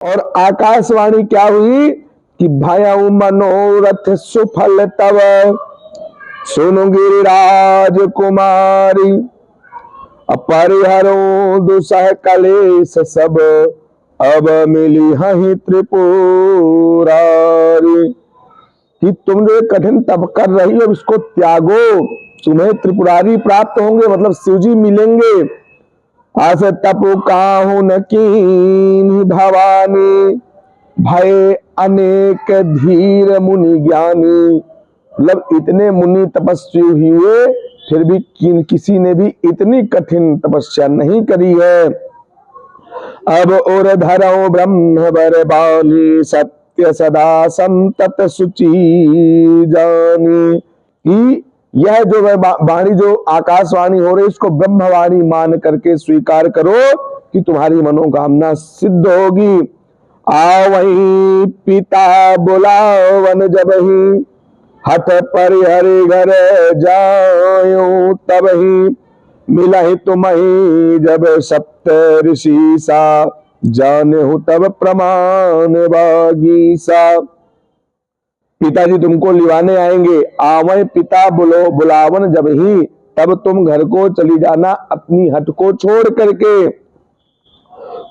और आकाशवाणी क्या हुई कि भयउ मनोरथ सुफल तव, सुनु गिरिराज कुमारी, अपरिहरो दुसह कलेश सब, अब मिली हहि त्रिपुरारी। कि तुम जो कठिन तप कर रही हो इसको त्यागो, तुम्हें त्रिपुरारी प्राप्त होंगे, मतलब शिवजी मिलेंगे। आस तपु काहू न कीन्ही भवानी, भय अनेक धीर मुनि ज्ञानी। मतलब इतने मुनि तपस्वी हुए फिर भी किसी ने भी इतनी कठिन तपस्या नहीं करी है। अब और धरो ब्रह्म बर बानी, सत्य सदा संतत सुचि जानी। कि यह जो वाणी जो आकाशवाणी हो रही इसको ब्रह्मवाणी मान करके स्वीकार करो कि तुम्हारी मनोकामना सिद्ध होगी। आवई पिता बुलावन जब ही, हठ परिहरि घर जायो तब ही, मिलहि तुम्हि जब सप्त ऋषि सा, जाने तब प्रमाण बागीसा। पिताजी तुमको लिवाने आएंगे, आवै पिता बुलावन जब ही, तब तुम घर को चली जाना अपनी हट को छोड़ करके।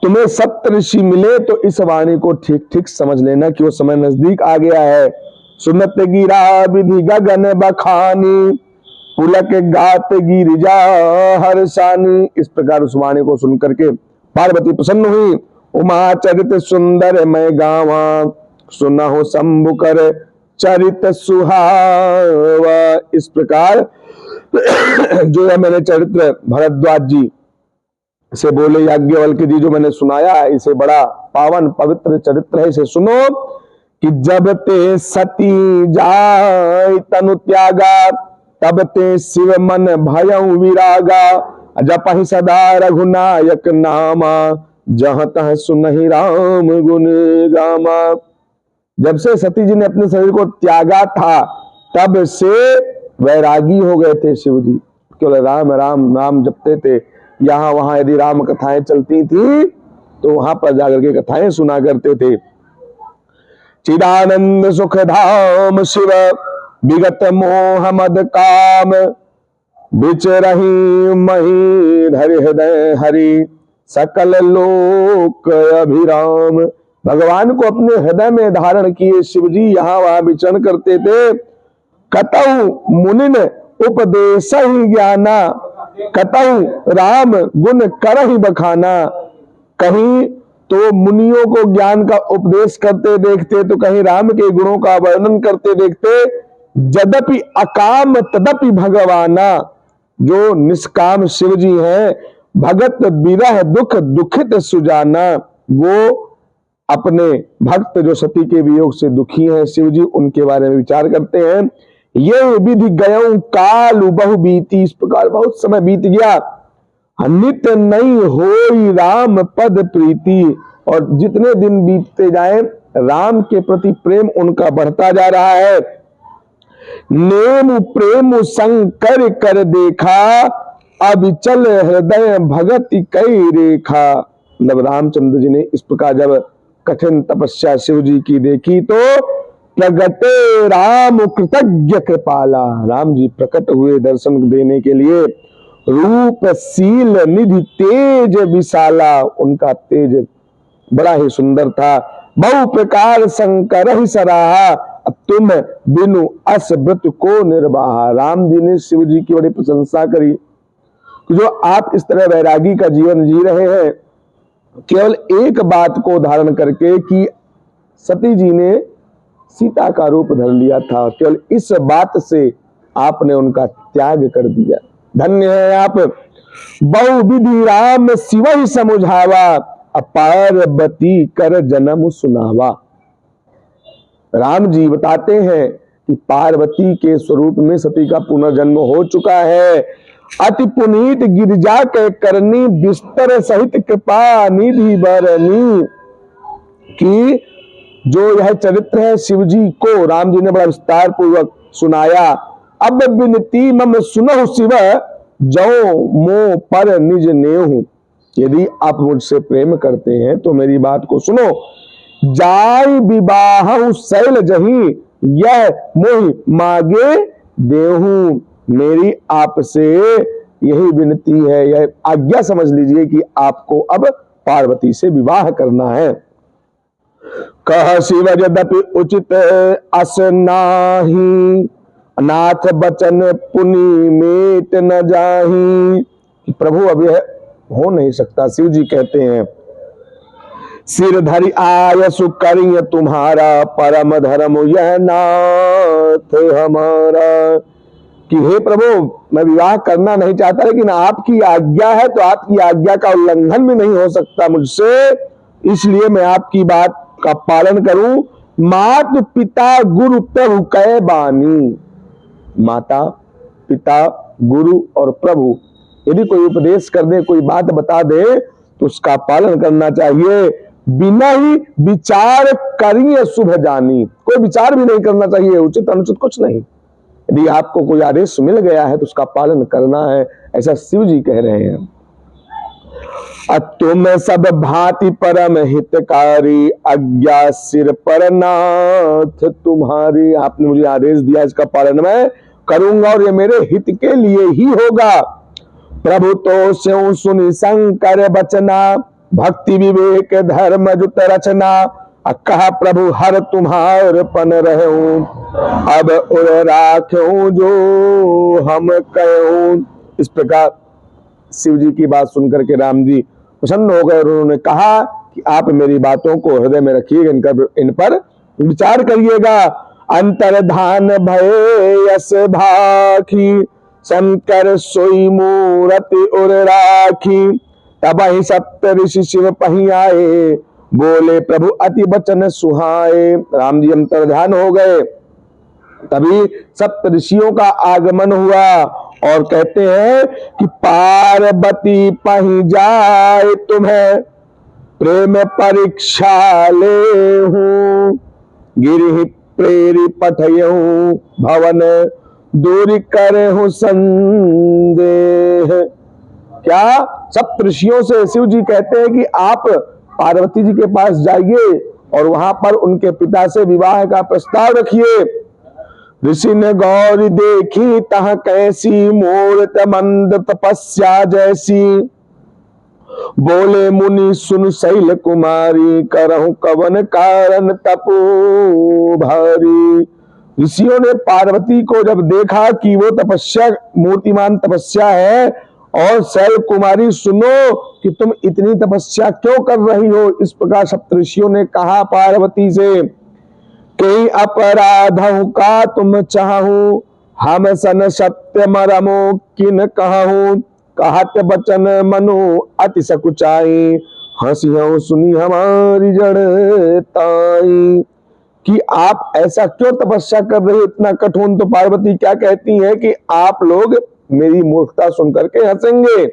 तुम्हें सप्त ऋषि मिले तो इस वाणी को ठीक ठीक समझ लेना कि वो समय नजदीक आ गया है। सुनत गिरा विधि गगन बखानी, पुलक गात गिरिजा हर्षानी। इस प्रकार उस वाणी को सुन करके पार्वती प्रसन्न हुई। उमा चरित सुंदर मैं गावा, सुना हो शंभु कर चरित सुहावा। इस प्रकार जो है मैंने चरित्र भरद्वाज जी से बोले, याज्ञवल्क्य जी जो मैंने सुनाया, इसे बड़ा पावन पवित्र चरित्र है, इसे सुनो। कि जब ते सती जाय तनु त्यागा, तब ते शिव मन भयउ विरागा, जपहि सदा रघुनायक नामा, जहाँ तह सुनहि राम गुण गामा। जब से सती जी ने अपने शरीर को त्यागा था तब से वैरागी हो गए थे शिव जी, केवल राम राम नाम जपते थे। यहाँ वहां यदि राम कथाएं चलती थी तो वहां पर जाकर के कथाएं सुना करते थे। चिदानंद सुख धाम शिव, विगत मोह मद काम, बिचरहि मही धरि हृदय हरि, सकल लोक अभिराम। भगवान को अपने हृदय में धारण किए शिव जी यहाँ वहां विचरण करते थे। कतहु मुनिन उपदेश ही ज्ञाना, कतहु राम गुण करहि बखाना। कहीं तो मुनियों को ज्ञान का उपदेश करते देखते तो कहीं राम के गुणों का वर्णन करते देखते। यद्यपि अकाम तदपि भगवाना, जो निष्काम शिव जी हैं, भगत विरह दुख दुखित सुजाना। वो अपने भक्त जो सती के वियोग से दुखी हैं शिव जी, उनके बारे में विचार करते हैं। ये विधि गयऊ काल बहु बीती। इस प्रकार बहुत समय बीत गया। नित्य नहीं होई राम पद प्रीति। और जितने दिन बीतते जाए राम के प्रति प्रेम उनका बढ़ता जा रहा है। नेम प्रेम संकर कर देखा, अब चल हृदय भगति कई रेखा। मतलब रामचंद्र जी ने इस प्रकार जब कठिन तपस्या शिव जी की देखी तो प्रगटे राम कृतज्ञ कृपाला। राम जी प्रकट हुए दर्शन देने के लिए। रूप शील निधि तेज विशाला, उनका तेज बड़ा ही सुंदर था। बहु प्रकार शंकर ही सराहा, अब तुम बिनु अस व्रत को निर्वाहा। राम जी ने शिव जी की बड़ी प्रशंसा करी। तो जो आप इस तरह वैरागी का जीवन जी रहे हैं, केवल एक बात को धारण करके कि सती जी ने सीता का रूप धर लिया था, केवल इस बात से आपने उनका त्याग कर दिया। धन्य है आप। बहु विधि राम शिव ही समुझावा, पार्वती कर जन्म सुनावा। राम जी बताते हैं कि पार्वती के स्वरूप में सती का पुनर्जन्म हो चुका है। अति पुनीत गिरिजा के करनी, बिस्तर सहित कृपा निधि बरनी। कि जो यह चरित्र है शिव जी को राम जी ने बड़ा विस्तार पूर्वक सुनाया। अब बिनती मम सुनहु शिव, जो मो पर निज नेहु। यदि आप मुझसे प्रेम करते हैं तो मेरी बात को सुनो। जाय विवाह शैल जही, यह मोहि मागे देहूं। मेरी आपसे यही विनती है, यह आज्ञा समझ लीजिए कि आपको अब पार्वती से विवाह करना है। कह शिव यद्यपि उचित अस नाही, नाथ बचन पुनि मेट न जाही। प्रभु अब यह हो नहीं सकता। शिव जी कहते हैं, सिर धरि आयसु करिय तुम्हारा, परम धर्म यह नाथ हमारा। कि हे प्रभु, मैं विवाह करना नहीं चाहता, लेकिन आपकी आज्ञा है तो आपकी आज्ञा का उल्लंघन भी नहीं हो सकता मुझसे, इसलिए मैं आपकी बात का पालन करूं। मात पिता गुरु प्रभु कै बानी। माता पिता गुरु और प्रभु यदि कोई उपदेश कर दे, कोई बात बता दे, तो उसका पालन करना चाहिए। बिना ही विचार करिए शुभ जानी। कोई विचार भी नहीं करना चाहिए, उचित अनुचित कुछ नहीं। यदि आपको कोई आदेश मिल गया है तो उसका पालन करना है, ऐसा शिव जी कह रहे हैं। तुम सब भांति परम हितकारी, आज्ञा सिर पर नाथ तुम्हारी। आपने मुझे आदेश दिया, इसका पालन मैं करूंगा और ये मेरे हित के लिए ही होगा। प्रभु तो स्यों सुनि शंकर बचना, भक्ति विवेक धर्म जुत रचना। कहा प्रभु हर तुम्हार पन रहूं, अब उर राख्यूं जो हम कहूं। इस प्रकार शिव जी की बात सुनकर के राम जी प्रसन्न हो गए और उन्होंने कहा कि आप मेरी बातों को हृदय में रखिएगा, इन पर विचार करिएगा। अंतर्धान भय यस भाखी, शंकर सोई मूरति उर राखी। तब ही सप्त ऋषि शिव पही आए, बोले प्रभु अति बचन सुहाए। राम जी अंतर्धान हो गए, तभी सप्त ऋषियों का आगमन हुआ और कहते हैं कि पार्वती पही जाए तुम्हें, प्रेम परीक्षा ले हूं। गिरि प्रेरी पठयहूं, भवन दूरी करे हूं संदेह। क्या सप्त ऋषियों से शिव जी कहते हैं कि आप पार्वती जी के पास जाइए और वहां पर उनके पिता से विवाह का प्रस्ताव रखिए। ऋषि ने गौरी देखी तह कैसी, मूर्त मंद तपस्या जैसी। बोले मुनि सुन शैल कुमारी, करहु कवन कारण तपो भारी। ऋषियों ने पार्वती को जब देखा कि वो तपस्या, मूर्तिमान तपस्या है, और शैल कुमारी सुनो कि तुम इतनी तपस्या क्यों कर रही हो। इस प्रकार सप्तऋषियों ने कहा पार्वती से, कई अपराधों का तुम चाहूं, हम सन सत्य मरमो किन कहूं। कहत बचन मनु अति सकुचाई, हंसियों सुनी हमारी जड़ताई। कि आप ऐसा क्यों तपस्या कर रहे हो इतना कठोर। तो पार्वती क्या कहती है कि आप लोग मेरी मूर्खता सुनकर के हंसेंगे।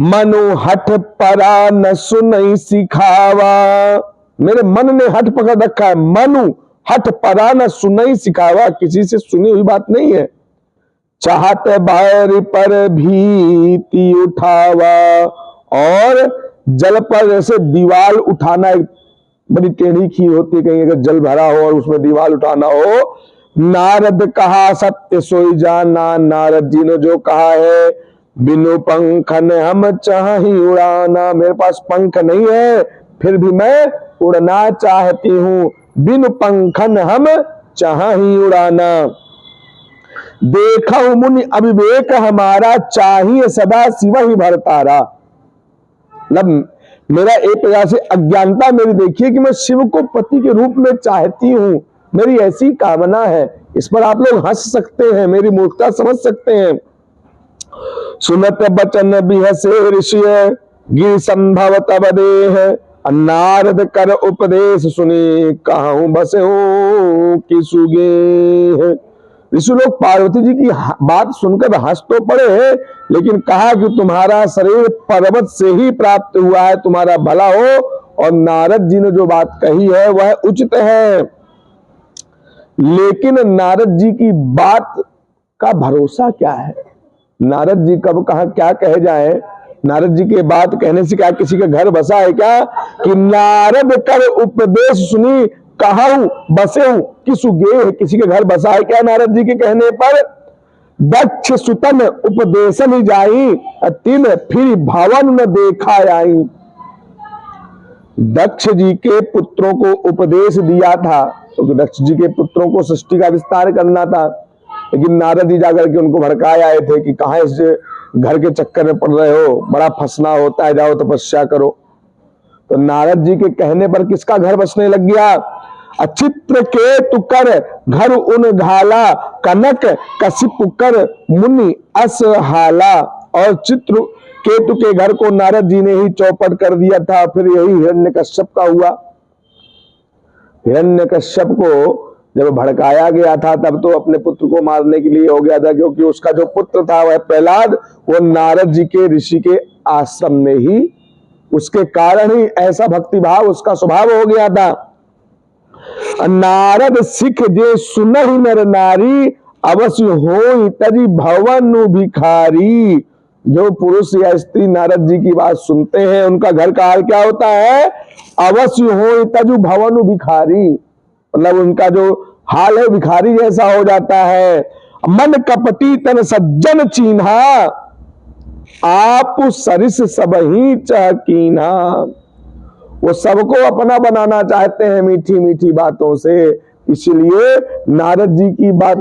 मनु हठ परा न सुनई सिखावा। मेरे मन ने हठ पकड़ रखा है। मनु हठ परा न सुनई सिखावा, किसी से सुनी हुई बात नहीं है। चाहत बैर पर भीति उठावा, और जल पर जैसे दीवाल उठाना, एक बड़ी टेढ़ी खीर होती है, कहीं अगर जल भरा हो और उसमें दीवाल उठाना हो। नारद कहा सत्य सोई जाना। नारद जी ने जो कहा है, बिनु पंखन हम चाही उड़ाना। मेरे पास पंख नहीं है, फिर भी मैं उड़ना चाहती हूं। बिनु पंखन हम चाही उड़ाना। देखा मुनि अविवेक हमारा, चाहिए सदा शिव ही भरतारा। मतलब मेरा एक प्रकार से अज्ञानता मेरी देखिए कि मैं शिव को पति के रूप में चाहती हूं, मेरी ऐसी कामना है। इस पर आप लोग हंस सकते हैं, मेरी मूर्खता समझ सकते हैं। सुनत बचन बिहसे ऋषि, गिर संभव तब देह। नारद कर उपदेश सुनी, कहूं बसे हो कि सुगे। ऋषि लोग पार्वती जी की बात सुनकर हंस तो पड़े, लेकिन कहा कि तुम्हारा शरीर पर्वत से ही प्राप्त हुआ है, तुम्हारा भला हो। और नारद जी ने जो बात कही है वह उचित है, लेकिन नारद जी की बात का भरोसा क्या है। नारद जी कब कहा क्या कह जाए, नारद जी के बात कहने से क्या किसी का घर बसा है क्या? कि नारद कर उपदेश सुनी कहूं बसे हूं कि सुगे, किसी के घर बसा है क्या नारद जी के कहने पर? दक्ष सुतन उपदेशन जाई तिन फिर भवन न देखा आई। दक्ष जी के पुत्रों को उपदेश दिया था, तो दक्ष जी के पुत्रों को सृष्टि का विस्तार करना था, लेकिन नारद जी जाकर के उनको भड़काए आए थे कि कहां इस घर के चक्कर में पड़ रहे हो, बड़ा फंसना होता है, जाओ तपस्या करो। तो नारद जी के कहने पर किसका घर बसने लग गया? अचित्र के तुकर घर उन घाला कनक कशिप कर मुनि असहाला। और चित्र केतु के घर को नारद जी ने ही चौपट कर दिया था। फिर यही हिरण्यकश्यप का हुआ। हिरण्यकश्यप को जब भड़काया गया था तब तो अपने पुत्र को मारने के लिए हो गया था, क्योंकि उसका जो पुत्र था वह प्रहलाद, वो नारद जी के ऋषि के आश्रम में ही, उसके कारण ही ऐसा भक्तिभाव उसका स्वभाव हो गया था। नारद सिख जे सुनहि नर नारी अवश्य होई तजी भवन भिखारी। जो पुरुष या स्त्री नारद जी की बात सुनते हैं उनका घर का हाल क्या होता है? अवश्य होई तजु भवन भिखारी, मतलब उनका जो हाल है भिखारी जैसा हो जाता है। मन कपटी तन सज्जन चीन्हा आप सरिस सब ही चहकीना। वो सबको अपना बनाना चाहते हैं मीठी मीठी बातों से, इसलिए नारद जी की बात